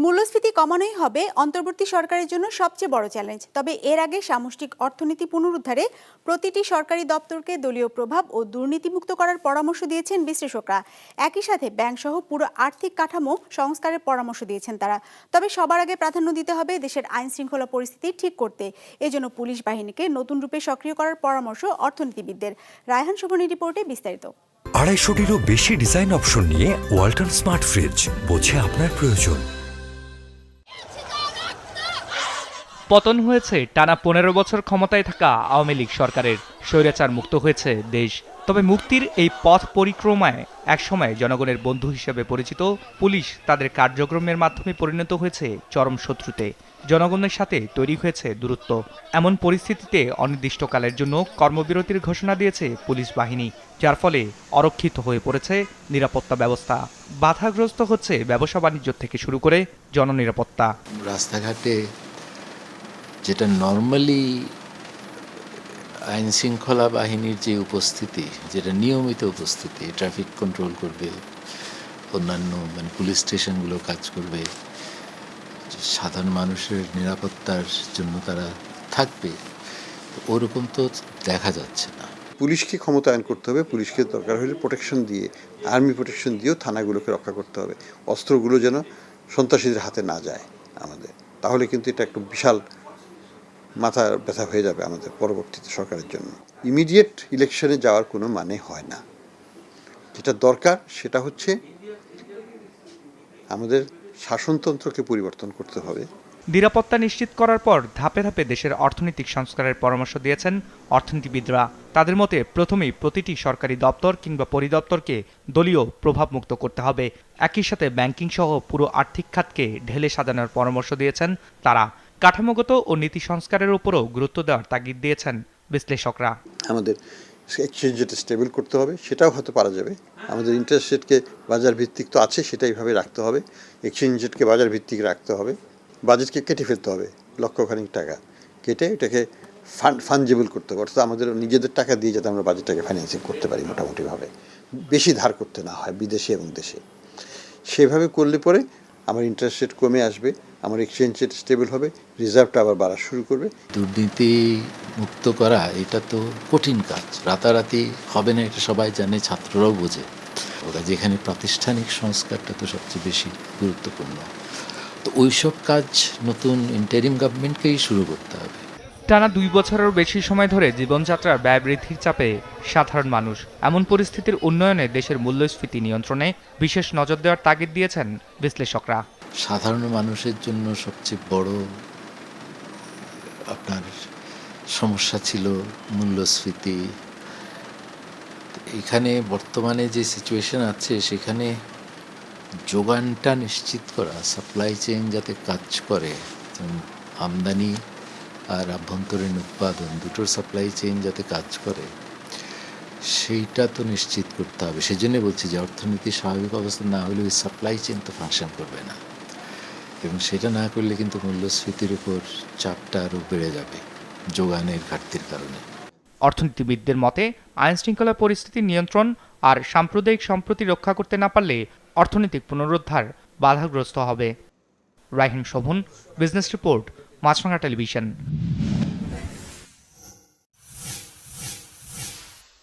মূল্যস্ফীতি কমানোই হবে অন্তর্বর্তী সরকারের জন্য সবচেয়ে বড় চ্যালেঞ্জ। তবে এর আগে সামষ্টিক অর্থনীতি পুনরুদ্ধারে প্রতিটি সরকারি দপ্তরকে দলীয় প্রভাব ও দুর্নীতিমুক্ত করার পরামর্শ দিয়েছেন বিশ্লেষকরা। একই সাথে ব্যাংকসহ পুরো আর্থিক কাঠামো সংস্কারের পরামর্শ দিয়েছেন তারা। তবে সবার আগে প্রাধান্য দিতে হবে দেশের আইন শৃঙ্খলা পরিস্থিতি ঠিক করতে। এজন্য পুলিশ বাহিনীকে নতুন রূপে সক্রিয় করার পরামর্শ অর্থনীতিবিদদের। রায়হান শোভনের রিপোর্টে বিস্তারিত। 250-টিরও বেশি ডিজাইন অপশন নিয়ে ওয়ালটন স্মার্ট ফ্রিজ, বোঝে আপনার প্রয়োজন। পতন হয়েছে টানা 15 বছর ক্ষমতায় থাকা আওয়ামী লীগ সরকারের। স্বৈরাচার মুক্ত হয়েছে দেশ। তবে মুক্তির এই পথ পরিক্রমায় একসময় জনগণের বন্ধু হিসেবে পরিচিত পুলিশ তাদের কার্যক্রমের মাধ্যমে পরিণত হয়েছে চরম শত্রুতে। জনগণের সাথে তৈরি হয়েছে দূরত্ব। এমন পরিস্থিতিতে অনির্দিষ্টকালের জন্য কর্মবিরতির ঘোষণা দিয়েছে পুলিশ বাহিনী, যার ফলে অরক্ষিত হয়ে পড়েছে নিরাপত্তা ব্যবস্থা। বাধাগ্রস্ত হচ্ছে ব্যবসা বাণিজ্য থেকে শুরু করে জননিরাপত্তা। রাস্তাঘাটে যেটা নর্মালি আইন শৃঙ্খলা বাহিনীর যে উপস্থিতি, যেটা নিয়মিত উপস্থিতি, ট্রাফিক কন্ট্রোল করবে, অন্যান্য পুলিশ স্টেশনগুলো কাজ করবে, সাধারণ মানুষের নিরাপত্তার জন্য তারা থাকবে, ওরকম তো দেখা যাচ্ছে না। পুলিশকে ক্ষমতায়ন করতে হবে। পুলিশকে দরকার হলে প্রোটেকশন দিয়ে, আর্মি প্রোটেকশন দিয়েও থানাগুলোকে রক্ষা করতে হবে। অস্ত্রগুলো যেন সন্ত্রাসীদের হাতে না যায় আমাদের, তাহলে কিন্তু এটা একটু বিশাল মাথা ব্যথা হয়ে যাবে আমাদের পরবর্তীতে সরকারের জন্য। ইমিডিয়েট ইলেকশনে যাওয়ার কোনো মানে হয় না। যেটা দরকার সেটা হচ্ছে আমাদের শাসনতন্ত্রকে পরিবর্তন করতে হবে। নিরাপত্তা নিশ্চিত করার পর ধাপে ধাপে দেশের অর্থনৈতিক সংস্কারের পরামর্শ দিয়েছেন অর্থনীতিবিদরা। তাদের মতে প্রথমেই প্রতিটি সরকারি দপ্তর কিংবা পরিদপ্তরকে দলীয় প্রভাবমুক্ত করতে হবে। একই সাথে ব্যাংকিং সহ পুরো আর্থিক খাতকে ঢেলে সাজানোর পরামর্শ দিয়েছেন তারা। কাঠামোগত ও নীতি সংস্কারের উপরও গুরুত্ব দেওয়ার তাগিদ দিয়েছেন বিশ্লেষকরা। আমাদের এক্সচেঞ্জ রেট স্টেবল করতে হবে, সেটাও হয়তো পারা যাবে। আমাদের ইন্টারেস্ট রেটকে বাজার ভিত্তিক তো আছে, সেটা এইভাবে রাখতে হবে। এক্সচেঞ্জ রেটকে বাজার ভিত্তিক রাখতে হবে। বাজেটকে কেটে ফেলতে হবে, লক্ষখানিক টাকা কেটে এটাকে ফান্ডেবল করতে হবে, অর্থাৎ আমাদের নিজেদের টাকা দিয়ে যাতে আমরা বাজেটটাকে ফাইন্যান্সিং করতে পারি মোটামুটিভাবে, বেশি ধার করতে না হয় বিদেশে এবং দেশে। সেভাবে করলে পরে আমার ইন্টারেস্ট রেট কমে আসবে, আমার এক্সচেঞ্জ রেট স্টেবল হবে, রিজার্ভটা আবার বাড়া শুরু করবে। দুর্নীতি মুক্ত করা এটা তো কঠিন কাজ, রাতারাতি হবে না, এটা সবাই জানে, ছাত্ররাও বোঝে। ওরা যেখানে প্রাতিষ্ঠানিক সংস্কারটা তো সবচেয়ে বেশি গুরুত্বপূর্ণ, তো ওইসব কাজ নতুন ইন্টারিম গভর্নমেন্টকেই শুরু করতে হবে। টানা 2 বছরেরও বেশি সময় ধরে জীবনযাত্রার ব্যয় বৃদ্ধির চাপে সাধারণ মানুষ। এমন পরিস্থিতির উন্নয়নে দেশের মূল্যস্ফীতি নিয়ন্ত্রণে বিশেষ নজর দেওয়ার তাগিদ দিয়েছেন বিশ্লেষকরা। সাধারণ মানুষের জন্য সবচেয়ে বড় আপনার সমস্যা ছিল মূল্যস্ফীতি। এখানে বর্তমানে যে সিচুয়েশন আছে সেখানে যোগানটা নিশ্চিত করা, সাপ্লাই চেইন যাতে কাজ করে, আমদানি আর আভ্যন্তরীণ উৎপাদন দুটোর সাপ্লাই চেইন যাতে কাজ করে, সেইটা তো নিশ্চিত করতে হবে। সেজন্য বলছি যে অর্থনীতি স্বাভাবিক অবস্থা না হলে ওই সাপ্লাই চেইন তো ফাংশন করবে না, এবং সেটা না করলে কিন্তু মূল্যস্ফীতির উপর চাপটা আরও বেড়ে যাবে যোগানের ঘাটতির কারণে। অর্থনীতিবিদদের মতে আইন শৃঙ্খলা পরিস্থিতি নিয়ন্ত্রণ আর সাম্প্রদায়িক সম্প্রীতি রক্ষা করতে না পারলে অর্থনৈতিক পুনরুদ্ধার বাধাগ্রস্ত হবে। রায়হান শোভন, বিজনেস রিপোর্ট, মাছরাঙা টেলিভিশন।